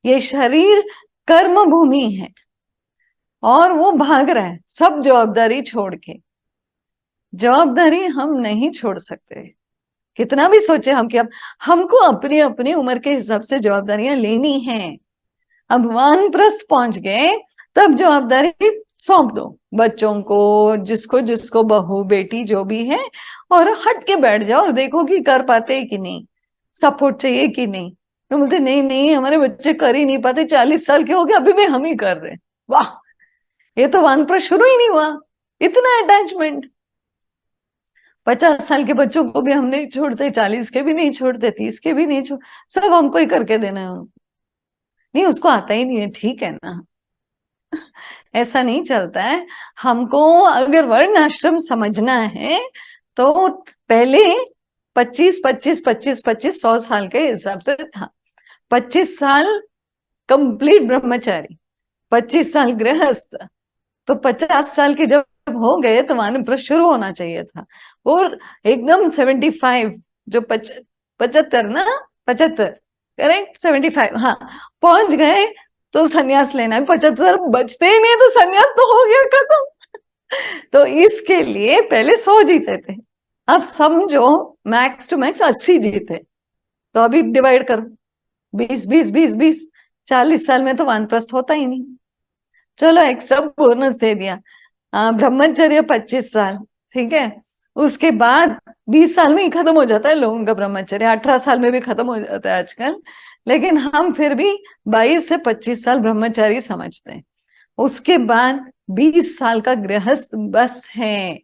ये शरीर कर्म भूमि है और वो भाग रहा है सब जवाबदारी छोड़ के। जवाबदारी हम नहीं छोड़ सकते, कितना भी सोचे हम कि अब हमको अपनी अपनी उम्र के हिसाब से जवाबदारियां लेनी हैं। अब वानप्रस्थ पहुंच गए, तब जवाबदारी सौंप दो बच्चों को, जिसको जिसको बहू बेटी जो भी है, और हट के बैठ जाओ और देखो कि कर पाते कि नहीं, सपोर्ट चाहिए कि नहीं। तो बोलते नहीं नहीं हमारे बच्चे कर ही नहीं पाते, 40 साल के हो गए अभी भी हम ही कर रहे। वाह, ये तो वानप्रस्थ शुरू ही नहीं हुआ, इतना अटैचमेंट। 50 साल के बच्चों को भी हम नहीं छोड़ते, 40 के भी नहीं छोड़ते, 30 के भी नहीं छोड़, सब हमको ही करके देना है। नहीं उसको आता ही नहीं है, ठीक है ना, ऐसा नहीं चलता है। हमको अगर वर्ण आश्रम समझना है तो पहले 25 25 25 25 100 साल के हिसाब से था। 25 साल कंप्लीट ब्रह्मचारी, 25 साल गृहस्थ, तो 50 साल के जब हो गए तो वानप्रस्थ शुरू होना चाहिए था। और एकदम 75, जो 75 ना, 75 करेक्ट, 75 हाँ, पहुंच गए तो सन्यास लेना है। 75 बचते ही नहीं तो सन्यास तो हो गया खत्म। तो इसके लिए पहले 100 जीते थे, अब समझो मैक्स टू मैक्स 80 जीते। तो अभी डिवाइड करो, 20 20 20 20, 40 साल में तो वानप्रस्थ होता ही नहीं। चलो एक्स्ट्रा बोनस दे दिया, ब्रह्मचर्य 25 साल, ठीक है। उसके बाद 20 साल में ही खत्म हो जाता है लोगों का ब्रह्मचर्य, 18 साल में भी खत्म हो जाता है आजकल, लेकिन हम फिर भी 22 से 25 साल ब्रह्मचारी समझते हैं। उसके बाद 20 साल का गृहस्थ बस है,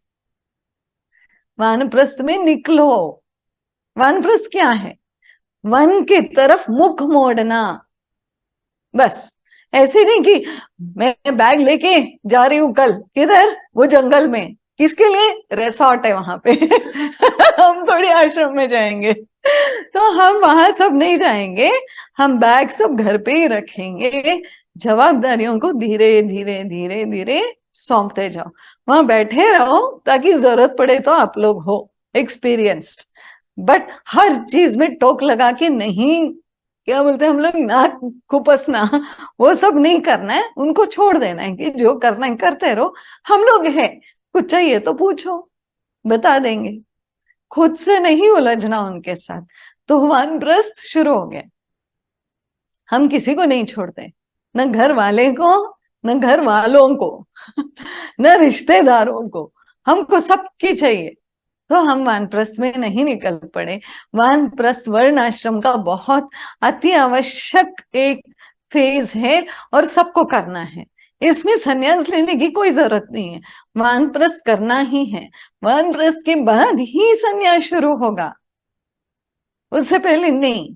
वानप्रस्थ में निकलो। वानप्रस्थ क्या है? वन की तरफ मुख मोड़ना, बस। ऐसे नहीं कि मैं बैग लेके जा रही हूं कल, किधर? वो जंगल में, किसके लिए? रिसोर्ट है वहां पे। हम थोड़ी आश्रम में जाएंगे, तो हम वहां सब नहीं जाएंगे, हम बैग सब घर पे ही रखेंगे। जवाबदारियों को धीरे धीरे धीरे धीरे सौंपते जाओ, वहां बैठे रहो ताकि जरूरत पड़े तो आप लोग हो एक्सपीरियंस्ड। बट हर चीज में टोक लगा के नहीं, क्या बोलते हैं हम लोग, नाक खुपसना, वो सब नहीं करना है। उनको छोड़ देना है कि जो करना है करते रहो, हम लोग हैं, कुछ चाहिए तो पूछो, बता देंगे। खुद से नहीं उलझना उनके साथ। तो वानप्रस्थ शुरू हो गया। हम किसी को नहीं छोड़ते, न घर वाले को, न घर वालों को, न रिश्तेदारों को, हमको सबकी चाहिए। तो हम वानप्रस्थ में नहीं निकल पड़े। वानप्रस्थ वर्ण आश्रम का बहुत अति आवश्यक एक फेज है और सबको करना है। इसमें संन्यास लेने की कोई जरूरत नहीं है, वानप्रस्थ करना ही है। वानप्रस्थ के बाद ही संन्यास शुरू होगा, उससे पहले नहीं।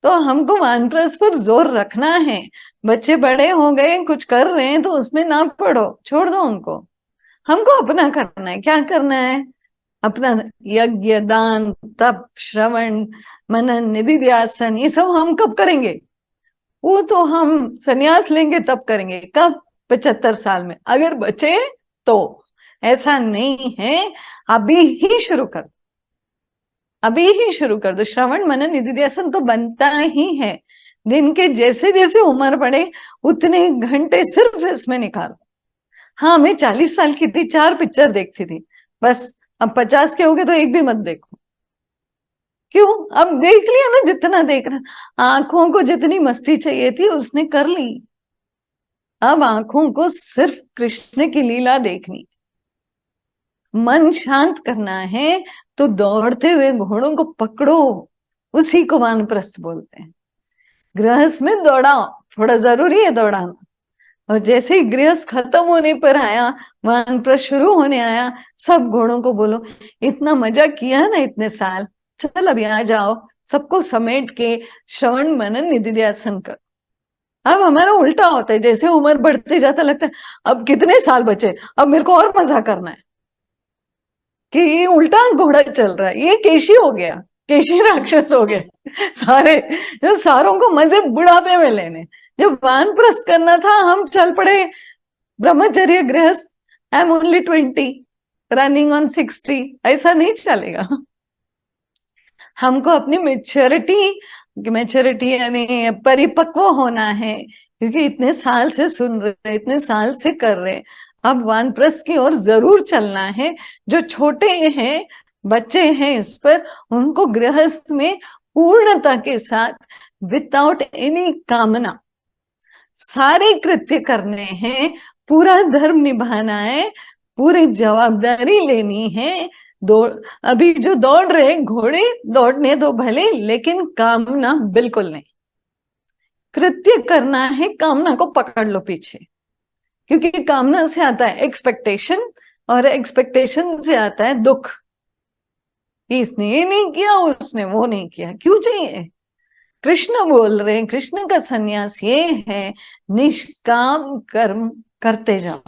तो हमको वानप्रस्थ पर जोर रखना है। बच्चे बड़े हो गए, कुछ कर रहे हैं तो उसमें ना पड़ो, छोड़ दो उनको। हमको अपना करना है। क्या करना है? अपना यज्ञ, दान, तप, श्रवण, मनन, निधिध्यासन, ये सब हम कब करेंगे? वो तो हम सन्यास लेंगे तब करेंगे। कब? 75 साल में, अगर बचे तो। ऐसा नहीं है, अभी ही शुरू कर, अभी ही शुरू कर दो। श्रवण मनन निधिध्यासन तो बनता ही है। दिन के जैसे जैसे उम्र बढ़े उतने घंटे सिर्फ इसमें निकालो। हाँ, मैं 40 साल की थी, 4 पिक्चर देखती थी बस। अब 50 के हो गए तो एक भी मत देखो। क्यों? अब देख लिया ना जितना देखना। आंखों को जितनी मस्ती चाहिए थी उसने कर ली, अब आंखों को सिर्फ कृष्ण की लीला देखनी। मन शांत करना है तो दौड़ते हुए घोड़ों को पकड़ो, उसी को वानप्रस्थ बोलते हैं। गृहस्थ में दौड़ाओ, थोड़ा जरूरी है दौड़ाना। और जैसे ही गृहस्थ खत्म होने पर आया, वानप्रस्थ शुरू होने आया, सब घोड़ों को बोलो इतना मजा किया ना इतने साल, चल अभी आ जाओ, सबको समेट के श्रवण मनन निधिध्यासन कर। अब हमारा उल्टा होता है, जैसे उम्र बढ़ते जाता लगता है अब कितने साल बचे, अब मेरे को और मजा करना है। कि ये उल्टा घोड़ा चल रहा है, ये केशी हो गया, केशी राक्षस हो गए सारे, जो सारों को मजे बुढ़ापे में लेने। जब वानप्रस्थ करना था हम चल पड़े ब्रह्मचर्य गृहस्थ। I am only 20, running on 60, ऐसा नहीं चलेगा। हमको अपनी मेच्योरिटी कि मैच्योरिटी यानी परिपक्व होना है, क्योंकि इतने साल से सुन रहे, इतने साल से कर रहे, अब वानप्रस्थ की ओर जरूर चलना है। जो छोटे हैं, बच्चे हैं, इस पर उनको गृहस्थ में पूर्णता के साथ, विदाउट एनी कामना, सारे कृत्य करने हैं, पूरा धर्म निभाना है, पूरी जवाबदारी लेनी है। दौड़, अभी जो दौड़ रहे घोड़े दौड़ने दो भले, लेकिन कामना बिल्कुल नहीं। कृत्य करना है, कामना को पकड़ लो पीछे, क्योंकि कामना से आता है एक्सपेक्टेशन, और एक्सपेक्टेशन से आता है दुख कि इसने ये नहीं किया, उसने वो नहीं किया। क्यों चाहिए? कृष्ण बोल रहे हैं, कृष्ण का संन्यास ये है, निष्काम कर्म करते जाओ।